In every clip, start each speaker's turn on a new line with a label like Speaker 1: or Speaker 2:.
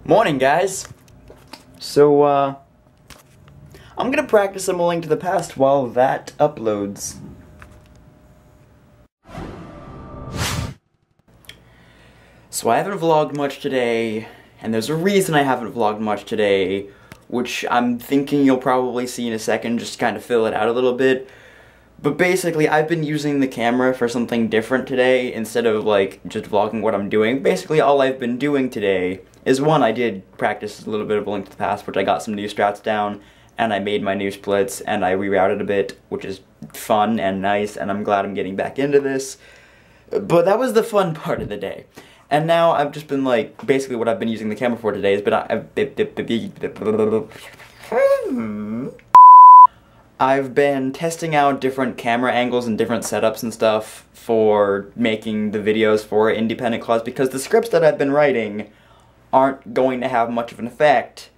Speaker 1: Morning, guys. So, I'm gonna practice some Link to the Past while that uploads. So I haven't vlogged much today, and there's a reason I haven't vlogged much today, which I'm thinking you'll probably see in a second, just to kind of fill it out a little bit. But basically, I've been using the camera for something different today, instead of, like, just vlogging what I'm doing. Basically, all I've been doing today is, one, I did practice a little bit of Link to the Past, which I got some new strats down, and I made my new splits, and I rerouted a bit, which is fun and nice, and I'm glad I'm getting back into this. But that was the fun part of the day. And now I've just been, like, basically what I've been using the camera for today is, I've been testing out different camera angles and different setups and stuff for making the videos for Independent Clause, because the scripts that I've been writing aren't going to have much of an effect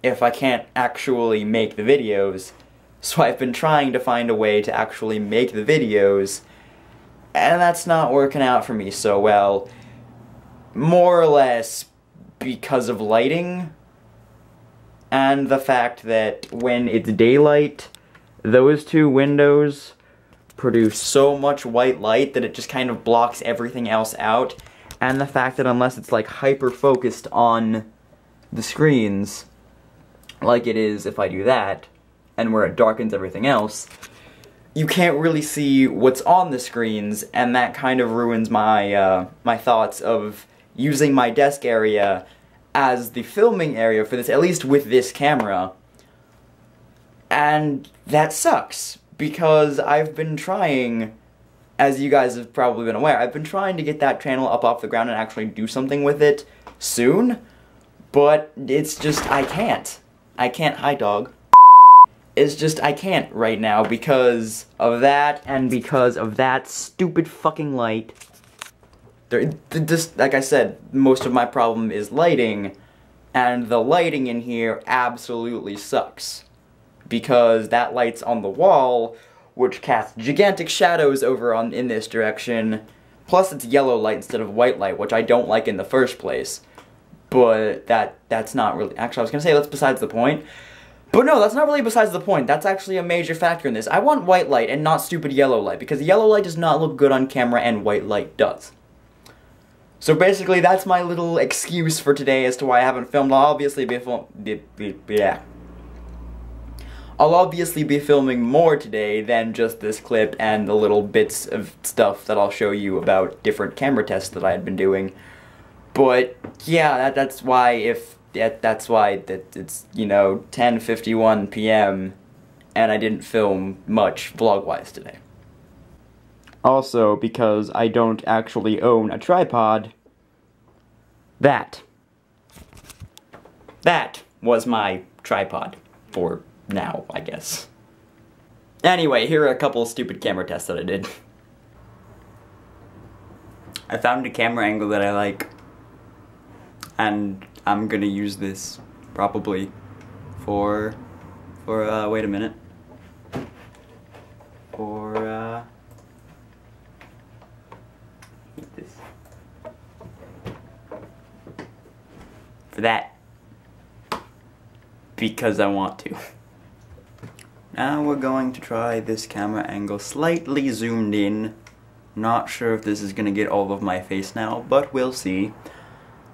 Speaker 1: if I can't actually make the videos. So I've been trying to find a way to actually make the videos, and that's not working out for me so well. More or less because of lighting, and the fact that when it's daylight, those two windows produce so much white light that it just kind of blocks everything else out, and the fact that unless it's like hyper-focused on the screens, like it is if I do that, and where it darkens everything else, you can't really see what's on the screens, and that kind of ruins my, my thoughts of using my desk area as the filming area for this, at least with this camera. And that sucks, because I've been trying, as you guys have probably been aware, I've been trying to get that channel up off the ground and actually do something with it soon, but it's just, I can't. Hi dog. It's just, I can't right now because of that, and because of that stupid fucking light. Just, like I said, most of my problem is lighting, and the lighting in here absolutely sucks. Because that light's on the wall, which casts gigantic shadows over in this direction, plus it's yellow light instead of white light, which I don't like in the first place. But that's not really, actually I was gonna say that's besides the point. But no, that's not really besides the point. That's actually a major factor in this. I want white light and not stupid yellow light, because yellow light does not look good on camera and white light does. So basically, that's my little excuse for today as to why I haven't filmed. I'll obviously be filming more today than just this clip and the little bits of stuff that I'll show you about different camera tests that I had been doing. But yeah, that's why it's, you know, 10:51 p.m. and I didn't film much vlog-wise today. Also, because I don't actually own a tripod, that was my tripod for now, I guess. Anyway, here are a couple of stupid camera tests that I did. I found a camera angle that I like, and I'm gonna use this probably for wait a minute. For that, because I want to. Now we're going to try this camera angle slightly zoomed in. Not sure if this is gonna get all of my face now, but we'll see.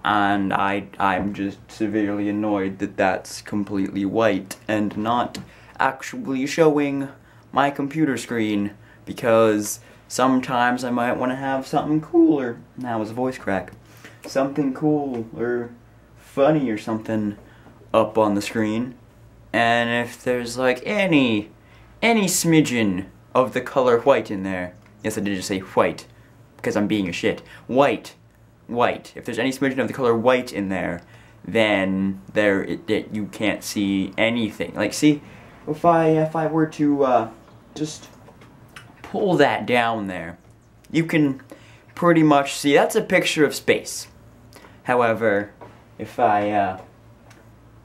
Speaker 1: And I'm just severely annoyed that that's completely white and not actually showing my computer screen, because sometimes I might want to have something cooler. That was a voice crack. Something cool or funny or something up on the screen, and if there's like any smidgen of the color white in there, yes, I did just say white because I'm being a shit, white, if there's any smidgen of the color white in there, then you can't see anything. Like, see, if I were to just pull that down there, you can pretty much see that's a picture of space. However, if I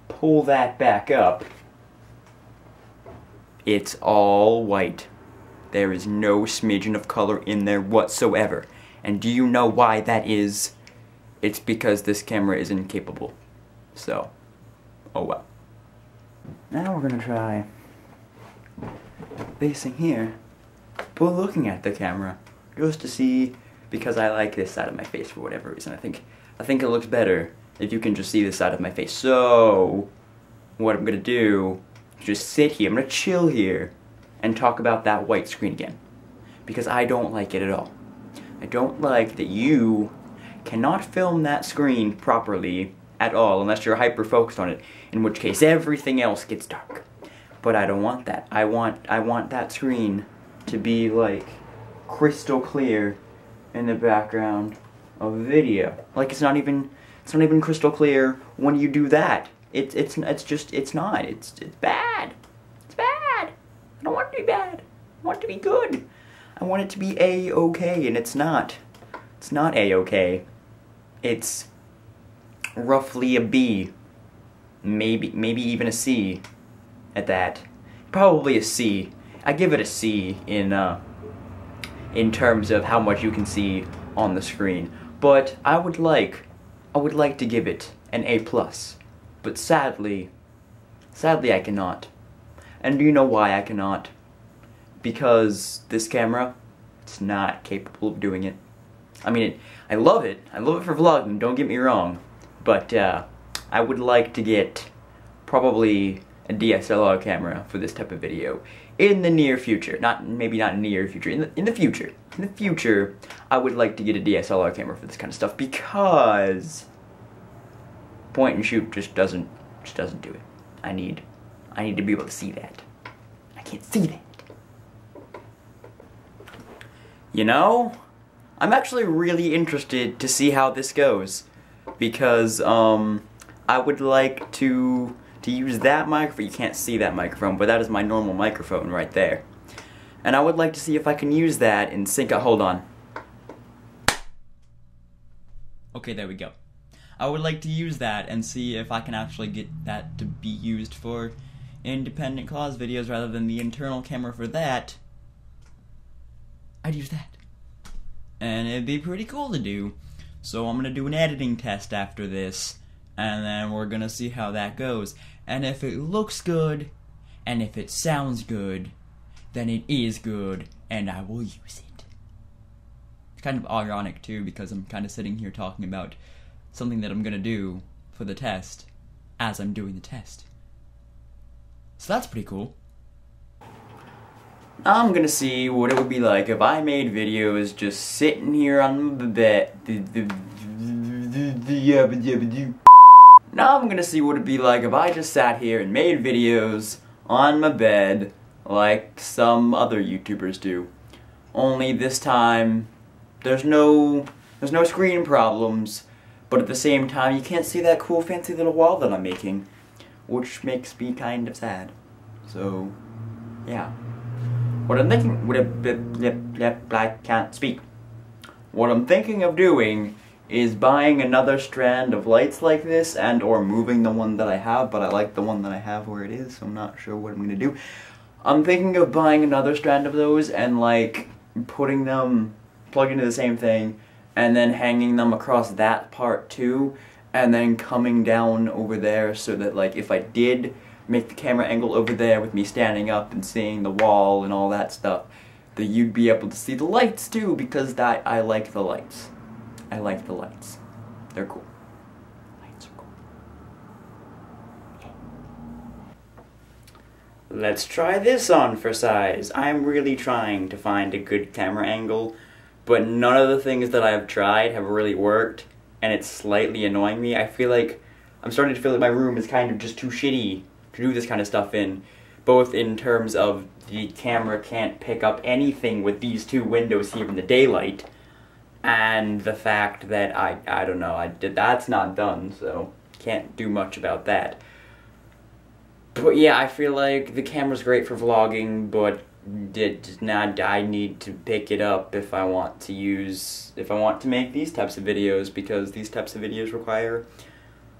Speaker 1: pull that back up, it's all white. There is no smidgen of color in there whatsoever. And do you know why that is? It's because this camera is incapable. So, oh well. Now we're gonna try facing here, but looking at the camera, just to see, because I like this side of my face for whatever reason. I think it looks better if you can just see this side of my face. So, what I'm gonna do is just sit here, I'm gonna chill here, and talk about that white screen again. Because I don't like it at all. I don't like that you cannot film that screen properly at all unless you're hyper focused on it, in which case everything else gets dark. But I don't want that. I want that screen to be like crystal clear in the background of a video. Like it's not even crystal clear when you do that. It's not. It's bad. It's bad. I don't want it to be bad. I want it to be good. I want it to be A-okay, and it's not. It's not A-okay. It's roughly a B. Maybe even a C at that. Probably a C. I give it a C in terms of how much you can see on the screen. But I would like to give it an A+. But sadly I cannot. And do you know why I cannot? Because this camera, it's not capable of doing it. I mean, I love it for vlogging, don't get me wrong, but I would like to get probably a DSLR camera for this type of video in the near future. Maybe not near future, in the future. In the future, I would like to get a DSLR camera for this kind of stuff because point and shoot just doesn't do it. I need to be able to see that. I can't see that. You know, I'm actually really interested to see how this goes, because I would like to use that microphone. You can't see that microphone, but that is my normal microphone right there. And I would like to see if I can use that and sync up. Hold on. Okay, there we go. I would like to use that and see if I can actually get that to be used for independent clause videos rather than the internal camera for that. I'd use that. And it'd be pretty cool to do. So I'm gonna do an editing test after this, and then we're gonna see how that goes. And if it looks good, and if it sounds good, then it is good, and I will use it. It's kind of ironic too, because I'm kind of sitting here talking about something that I'm gonna do for the test as I'm doing the test. So that's pretty cool. I'm gonna see what it would be like if I made videos just sitting here on the bed. Now I'm gonna see what it'd be like if I just sat here and made videos on my bed like some other YouTubers do. Only this time, there's no screen problems, but at the same time you can't see that cool fancy little wall that I'm making, which makes me kind of sad. So, yeah. What I'm thinking, I can't speak. What I'm thinking of doing is buying another strand of lights like this and or moving the one that I have, but I like the one that I have where it is, so I'm not sure what I'm gonna do. I'm thinking of buying another strand of those and like putting them, plugged into the same thing, and then hanging them across that part too, and then coming down over there so that like if I did make the camera angle over there with me standing up and seeing the wall and all that stuff, that you'd be able to see the lights too, because I like the lights. I like the lights. They're cool. Lights are cool. Let's try this on for size. I'm really trying to find a good camera angle, but none of the things that I've tried have really worked, and it's slightly annoying me. I'm starting to feel like my room is kind of just too shitty to do this kind of stuff in, both in terms of the camera can't pick up anything with these two windows here in the daylight, and the fact that I don't know, that's not done, so can't do much about that. But yeah, I feel like the camera's great for vlogging, but I need to pick it up if I want to make these types of videos, because these types of videos require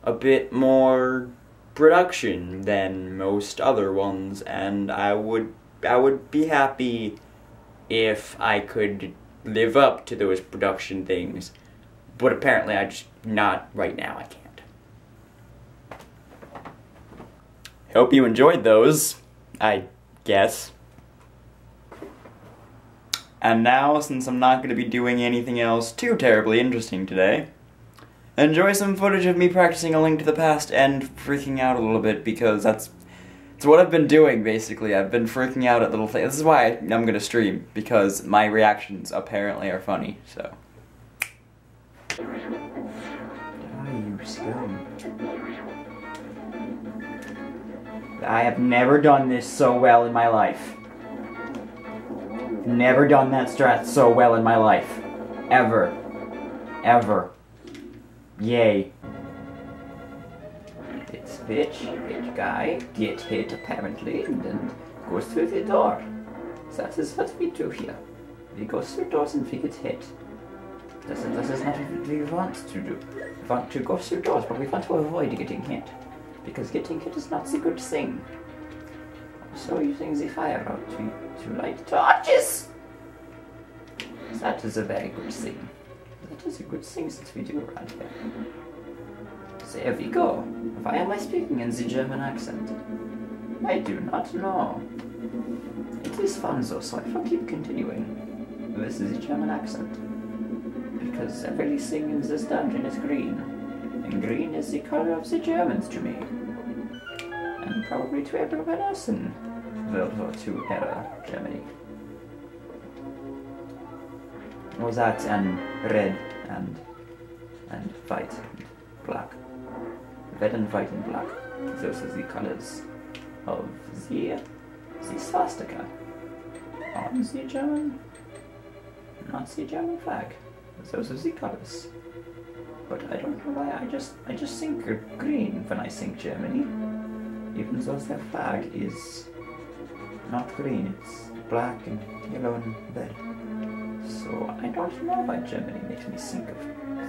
Speaker 1: a bit more production than most other ones, and I would be happy if I could live up to those production things, but apparently not right now. I can't. hope you enjoyed those, I guess. And now, since I'm not going to be doing anything else too terribly interesting today, enjoy some footage of me practicing A Link to the Past and freaking out a little bit, because it's what I've been doing, basically. I've been freaking out at little things. This is why I'm going to stream, because my reactions apparently are funny, so. You scum. I have never done this so well in my life. Never done that strat so well in my life. Ever. Ever. Yay. This bitch guy, get hit apparently, and then goes through the door. That is what we do here. We go through doors and we get hit. That is not what we want to do. We want to go through doors, but we want to avoid getting hit. Because getting hit is not a good thing. So using the fire rod to light torches! That is a very good thing. That is a good thing that we do around here. There we go. Why am I speaking in the German accent? I do not know. It is fun though, so I will keep continuing with the German accent. Because everything in this dungeon is green. And green is the color of the Germans to me. And probably to everyone else in World War II era Germany. Was that and red and white and black. Red and white and black. Those are the colors of the swastika on the German Nazi German flag. Those are the colors. But I don't know why, I just think green when I think Germany. Even though their flag is not green, it's black and yellow and red. So I don't know why Germany makes me think of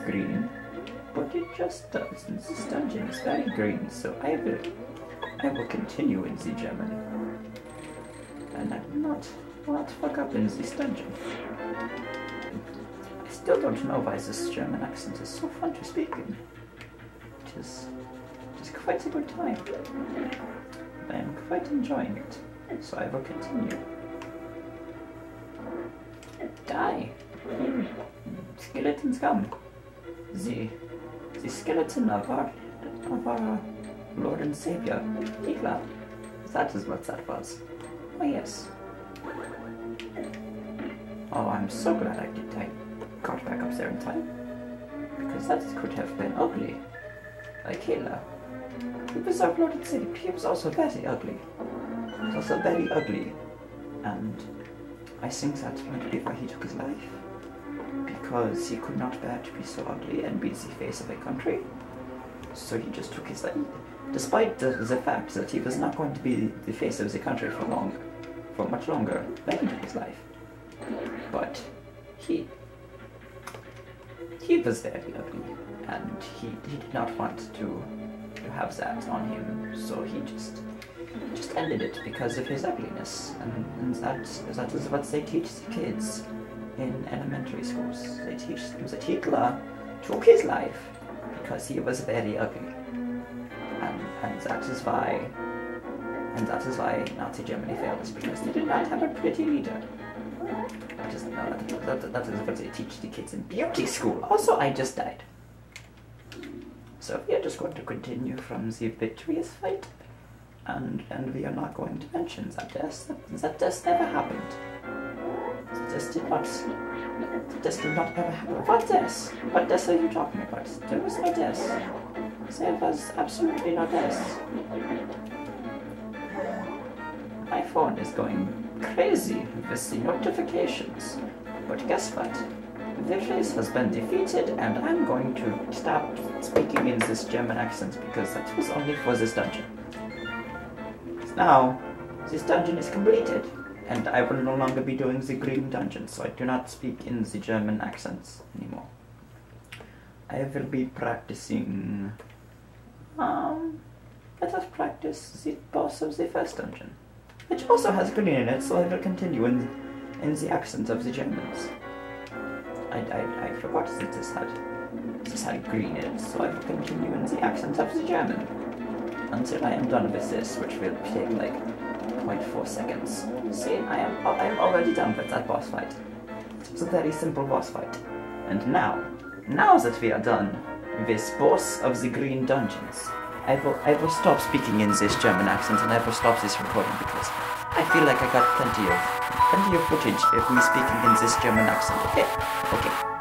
Speaker 1: green, but it just does. And this dungeon is very green, so I will continue in the Germany. And I will not fuck up in this dungeon. I still don't know why this German accent is so fun to speak in. It is quite a good time. I am quite enjoying it, so I will continue. Die! Skeletons come! The skeleton of our Lord and Savior, Hitler. That is what that was. Oh yes. Oh, I'm so glad I got back up there in time. Because that could have been ugly. Like Hitler. He was our Lord and Savior. He was also very ugly. He was also very ugly. And I think that might be why he took his life. Because he could not bear to be so ugly and be the face of a country. So he just took his life. Despite the fact that he was not going to be the face of the country for much longer, then he took his life. But he was very ugly, and he did not want to have that on him, so he just ended it because of his ugliness, and that is what they teach the kids in elementary schools. They teach them that Hitler took his life because he was very ugly, and that is why Nazi Germany failed, is because they did not have a pretty leader. That is what they teach the kids in beauty school. Also, I just died. So we are just going to continue from the victorious fight, and we are not going to mention that death. That death never happened. This did not ever happen. What death? What death are you talking about? There was no death. There was absolutely no death. My phone is going crazy with the notifications. But guess what? The race has been defeated, and I'm going to stop speaking in this German accent because that was only for this dungeon. Now, this dungeon is completed, and I will no longer be doing the green dungeon, so I do not speak in the German accents anymore. I will be practicing... let us practice the boss of the first dungeon, which also has green in it, so I will continue in the accent of the Germans. I forgot that this had green in it, so I will continue in the accent of the German. until I am done with this, which will take like 0.4 seconds. See, I am already done with that boss fight. It was a very simple boss fight. And now that we are done with boss of the Green Dungeons, I will stop speaking in this German accent and I will stop this recording because I feel like I got plenty of footage of me speaking in this German accent. Okay.